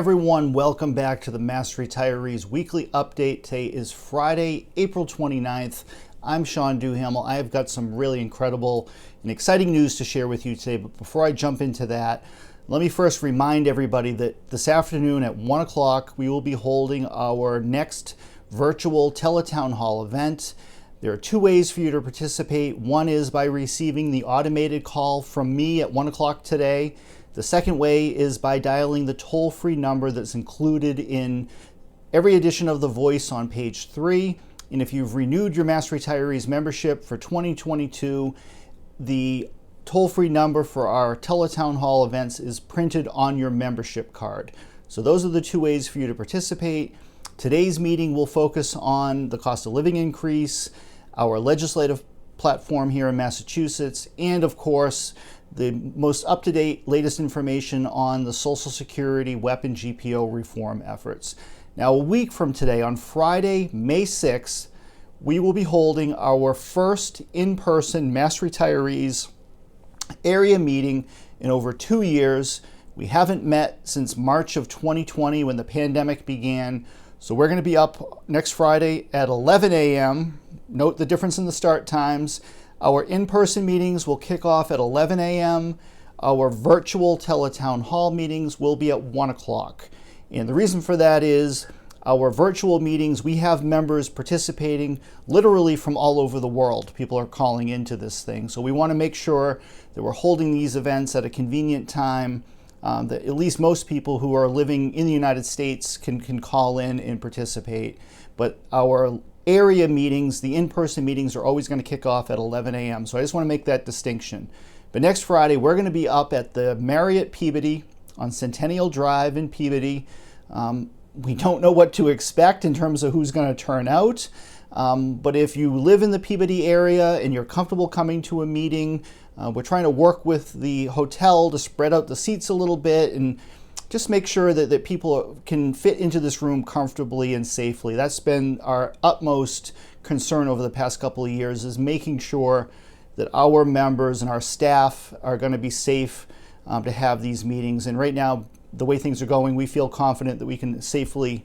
Everyone, welcome back to the Mass Retirees Weekly Update. Today is Friday, April 29th. I'm Sean Duhamel. I have got some really incredible and exciting news to share with you today. But before I jump into that, let me first remind everybody that this afternoon at 1 o'clock, we will be holding our next virtual Teletown Hall event. There are two ways for you to participate. One is by receiving the automated call from me at 1 o'clock today. The second way is by dialing the toll-free number that's included in every edition of The Voice on page 3. And if you've renewed your Mass Retirees membership for 2022, the toll-free number for our Teletown Hall events is printed on your membership card. So those are the two ways for you to participate. Today's meeting will focus on the cost of living increase, our legislative platform here in Massachusetts, and of course, the most up-to-date latest information on the Social Security weapon GPO reform efforts. Now, a week from today, on Friday, May 6th, we will be holding our first in-person Mass Retirees area meeting in over 2 years. We haven't met since March of 2020 when the pandemic began. So we're going to be up next Friday at 11 a.m. Note the difference in the start times. Our in-person meetings will kick off at 11 a.m. Our virtual Teletown Hall meetings will be at 1 o'clock. And the reason for that is our virtual meetings, we have members participating literally from all over the world. People are calling into this thing. So we want to make sure that we're holding these events at a convenient time, that at least most people who are living in the United States can call in and participate. But our area meetings, the in-person meetings, are always going to kick off at 11 a.m. So I just want to make that distinction. But next Friday, we're going to be up at the Marriott Peabody on Centennial Drive in Peabody. We don't know what to expect in terms of who's going to turn out. But if you live in the Peabody area and you're comfortable coming to a meeting, we're trying to work with the hotel to spread out the seats a little bit and just make sure that people can fit into this room comfortably and safely. That's been our utmost concern over the past couple of years, is making sure that our members and our staff are going to be safe to have these meetings. And right now, the way things are going, we feel confident that we can safely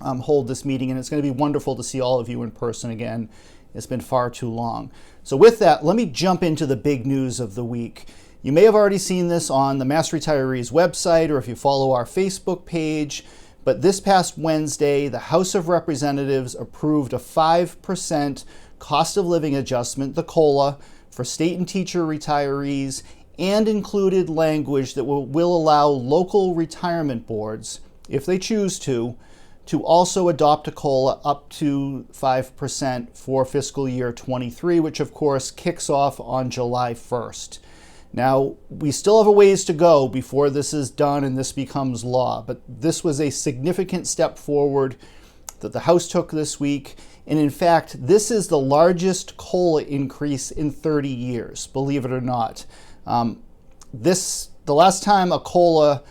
hold this meeting. And it's going to be wonderful to see all of you in person again. It's been far too long. So with that, let me jump into the big news of the week. You may have already seen this on the Mass Retirees website or if you follow our Facebook page, but this past Wednesday, the House of Representatives approved a 5% cost of living adjustment, the COLA, for state and teacher retirees, and included language that will allow local retirement boards, if they choose to also adopt a COLA up to 5% for fiscal year 23, which of course kicks off on July 1st. Now, we still have a ways to go before this is done and this becomes law, but this was a significant step forward that the House took this week. And in fact, this is the largest COLA increase in 30 years, believe it or not. The last time a COLA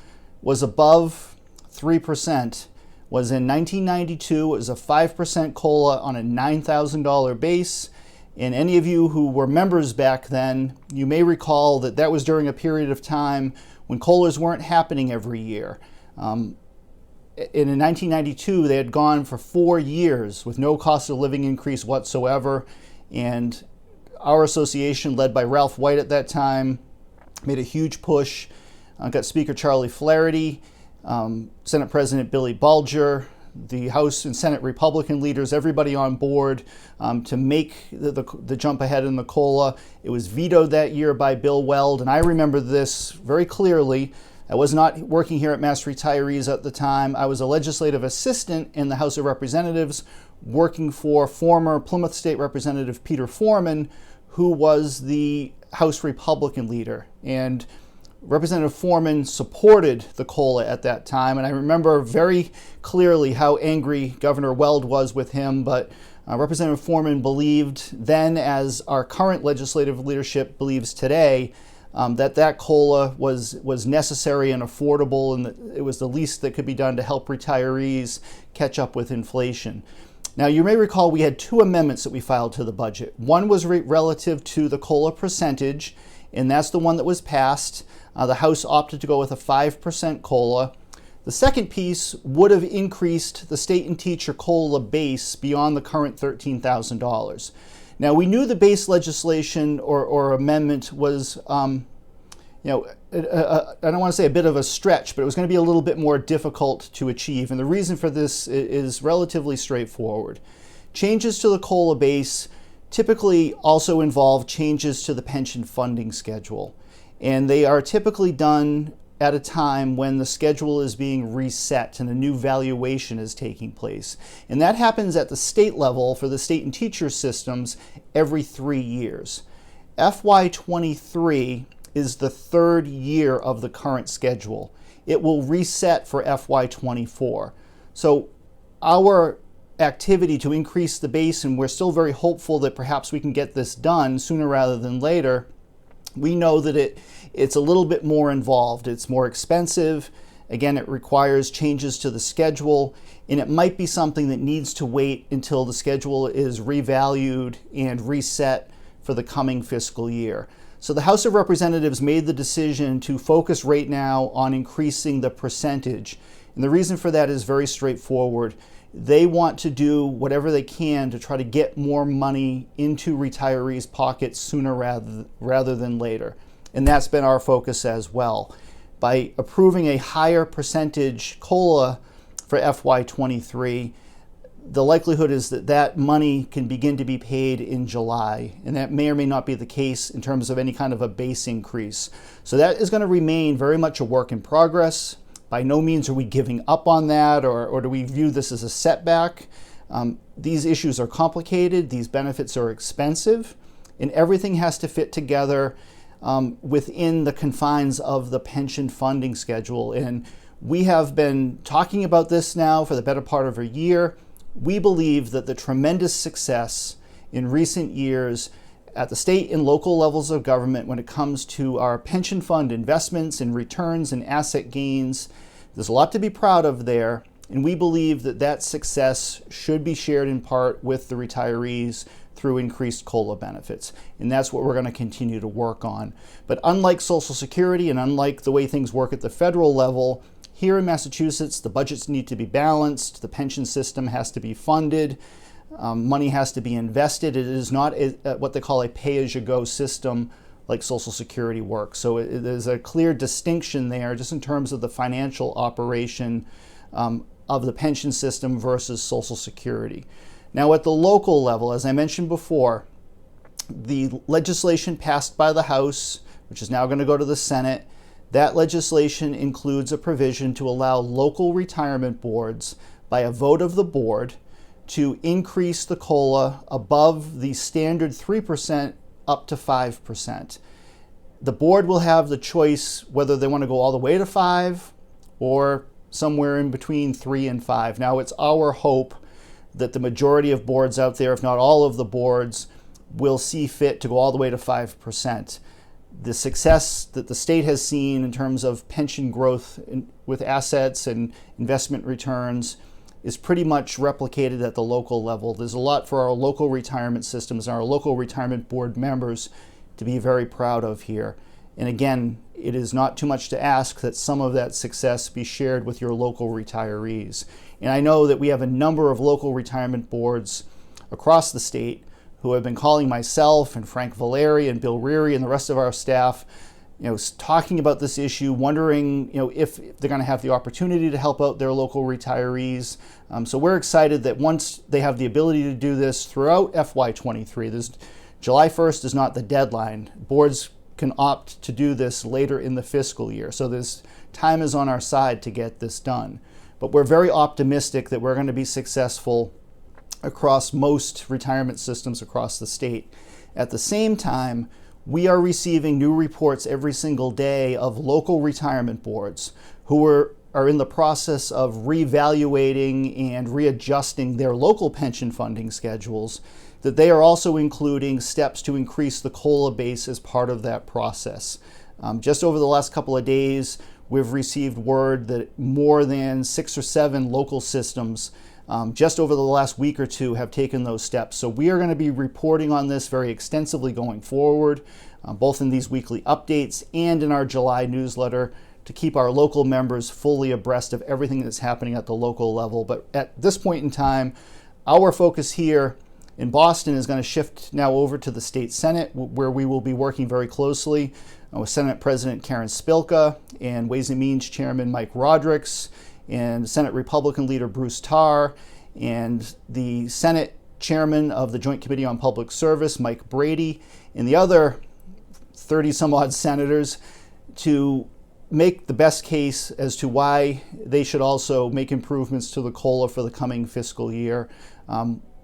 was above 3% was in 1992. It was a 5% COLA on a $9,000 base. And any of you who were members back then, you may recall that was during a period of time when COLAs weren't happening every year. In 1992, they had gone for 4 years with no cost of living increase whatsoever. And our association, led by Ralph White at that time, made a huge push. Got Speaker Charlie Flaherty, Senate President Billy Bulger, the House and Senate Republican leaders, everybody on board to make the jump ahead in the COLA. It was vetoed that year by Bill Weld, and I remember this very clearly. I was not working here at Mass Retirees at the time. I was a legislative assistant in the House of Representatives working for former Plymouth State Representative Peter Foreman, who was the House Republican leader. And Representative Foreman supported the COLA at that time, and I remember very clearly how angry Governor Weld was with him, but Representative Foreman believed then, as our current legislative leadership believes today, that COLA was necessary and affordable, and that it was the least that could be done to help retirees catch up with inflation. Now, you may recall we had two amendments that we filed to the budget. One was relative to the COLA percentage, and that's the one that was passed. The House opted to go with a 5% COLA. The second piece would have increased the state and teacher COLA base beyond the current $13,000. Now, we knew the base legislation or amendment was, I don't want to say a bit of a stretch, but it was going to be a little bit more difficult to achieve. And the reason for this is relatively straightforward. Changes to the COLA base typically also involve changes to the pension funding schedule. And they are typically done at a time when the schedule is being reset and a new valuation is taking place. And that happens at the state level for the state and teacher systems every 3 years. FY23 is the third year of the current schedule. It will reset for FY24. So our activity to increase the base, and we're still very hopeful that perhaps we can get this done sooner rather than later, we know that it's a little bit more involved. It's more expensive. Again, it requires changes to the schedule, and it might be something that needs to wait until the schedule is revalued and reset for the coming fiscal year. So the House of Representatives made the decision to focus right now on increasing the percentage. And the reason for that is very straightforward. They want to do whatever they can to try to get more money into retirees' pockets sooner rather than later. And that's been our focus as well. By approving a higher percentage COLA for FY23, the likelihood is that that money can begin to be paid in July. And that may or may not be the case in terms of any kind of a base increase. So that is going to remain very much a work in progress. By no means are we giving up on that, or do we view this as a setback. These issues are complicated, these benefits are expensive, and everything has to fit together within the confines of the pension funding schedule. And we have been talking about this now for the better part of a year. We believe that the tremendous success in recent years at the state and local levels of government when it comes to our pension fund investments and returns and asset gains, there's a lot to be proud of there. And we believe that that success should be shared in part with the retirees through increased COLA benefits. And that's what we're going to continue to work on. But unlike Social Security and unlike the way things work at the federal level, here in Massachusetts, the budgets need to be balanced, the pension system has to be funded, money has to be invested. It is not what they call a pay-as-you-go system like Social Security works. So there's a clear distinction there just in terms of the financial operation of the pension system versus Social Security. Now at the local level, as I mentioned before, the legislation passed by the House, which is now going to go to the Senate, that legislation includes a provision to allow local retirement boards, by a vote of the board, to increase the COLA above the standard 3% up to 5%. The board will have the choice whether they want to go all the way to 5 or somewhere in between 3 and 5. Now, it's our hope that the majority of boards out there, if not all of the boards, will see fit to go all the way to 5%. The success that the state has seen in terms of pension growth with assets and investment returns is pretty much replicated at the local level. There's a lot for our local retirement systems and our local retirement board members to be very proud of here. And again, it is not too much to ask that some of that success be shared with your local retirees. And I know that we have a number of local retirement boards across the state who have been calling myself and Frank Valeri and Bill Reary and the rest of our staff, talking about this issue, wondering, if they're going to have the opportunity to help out their local retirees. So we're excited that once they have the ability to do this throughout FY23, July 1st is not the deadline. Boards can opt to do this later in the fiscal year. So this time is on our side to get this done. But we're very optimistic that we're going to be successful across most retirement systems across the state. At the same time, we are receiving new reports every single day of local retirement boards who are in the process of reevaluating and readjusting their local pension funding schedules, that they are also including steps to increase the COLA base as part of that process. Just over the last couple of days, we've received word that more than 6 or 7 local systems just over the last week or two have taken those steps. So we are going to be reporting on this very extensively going forward, both in these weekly updates and in our July newsletter, to to keep our local members fully abreast of everything that's happening at the local level. But at this point in time, our focus here in Boston is going to shift now over to the state Senate, where we will be working very closely with Senate President Karen Spilka and Ways and Means Chairman Mike Rodrigues and Senate Republican leader Bruce Tarr and the Senate Chairman of the Joint Committee on Public Service, Mike Brady, and the other 30 some odd senators to make the best case as to why they should also make improvements to the COLA for the coming fiscal year.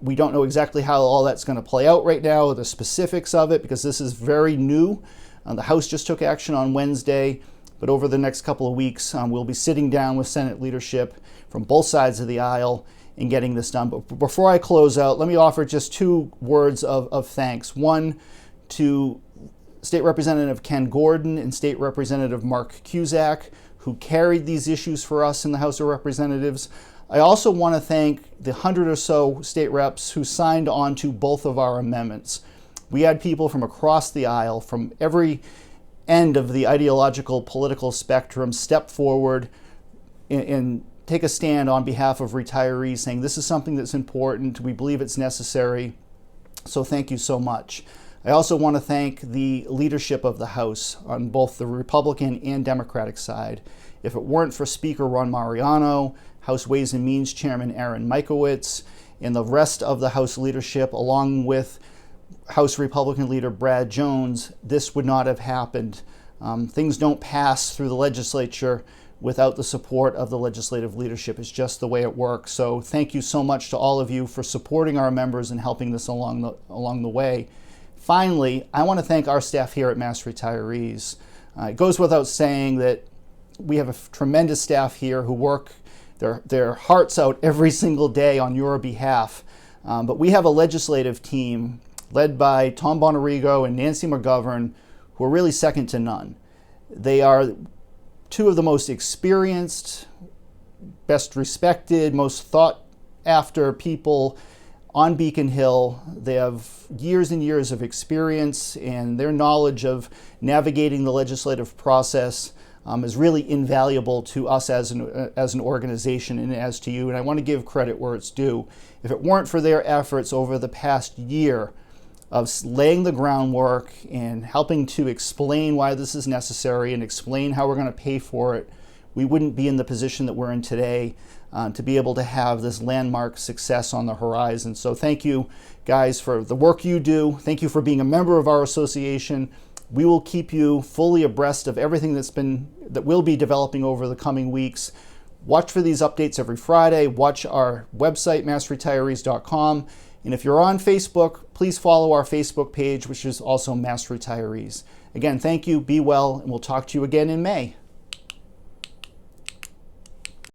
We don't know exactly how all that's going to play out right now, the specifics of it, because this is very new. The House just took action on Wednesday, but over the next couple of weeks, we'll be sitting down with Senate leadership from both sides of the aisle and getting this done. But before I close out, let me offer just two words of thanks. One to State Representative Ken Gordon and State Representative Mark Cusack, who carried these issues for us in the House of Representatives. I also want to thank the 100 or so state reps who signed on to both of our amendments. We had people from across the aisle, from every end of the ideological political spectrum, step forward and take a stand on behalf of retirees, saying this is something that's important, we believe it's necessary, so thank you so much. I also want to thank the leadership of the House on both the Republican and Democratic side. If it weren't for Speaker Ron Mariano, House Ways and Means Chairman Aaron Mikowitz, and the rest of the House leadership, along with House Republican leader Brad Jones, this would not have happened. Things don't pass through the legislature without the support of the legislative leadership. It's just the way it works. So thank you so much to all of you for supporting our members and helping this along the way. Finally, I want to thank our staff here at Mass Retirees. It goes without saying that we have a tremendous staff here who work their hearts out every single day on your behalf. But we have a legislative team led by Tom Bonarigo and Nancy McGovern, who are really second to none. They are two of the most experienced, best respected, most thought after people on Beacon Hill. They have years and years of experience, and their knowledge of navigating the legislative process is really invaluable to us as an organization and as to you. And I want to give credit where it's due. If it weren't for their efforts over the past year of laying the groundwork and helping to explain why this is necessary and explain how we're going to pay for it, we wouldn't be in the position that we're in today to be able to have this landmark success on the horizon. So thank you, guys, for the work you do. Thank you for being a member of our association. We will keep you fully abreast of everything that will be developing over the coming weeks. Watch for these updates every Friday. Watch our website, massretirees.com. And if you're on Facebook, please follow our Facebook page, which is also Mass Retirees. Again, thank you, be well, and we'll talk to you again in May.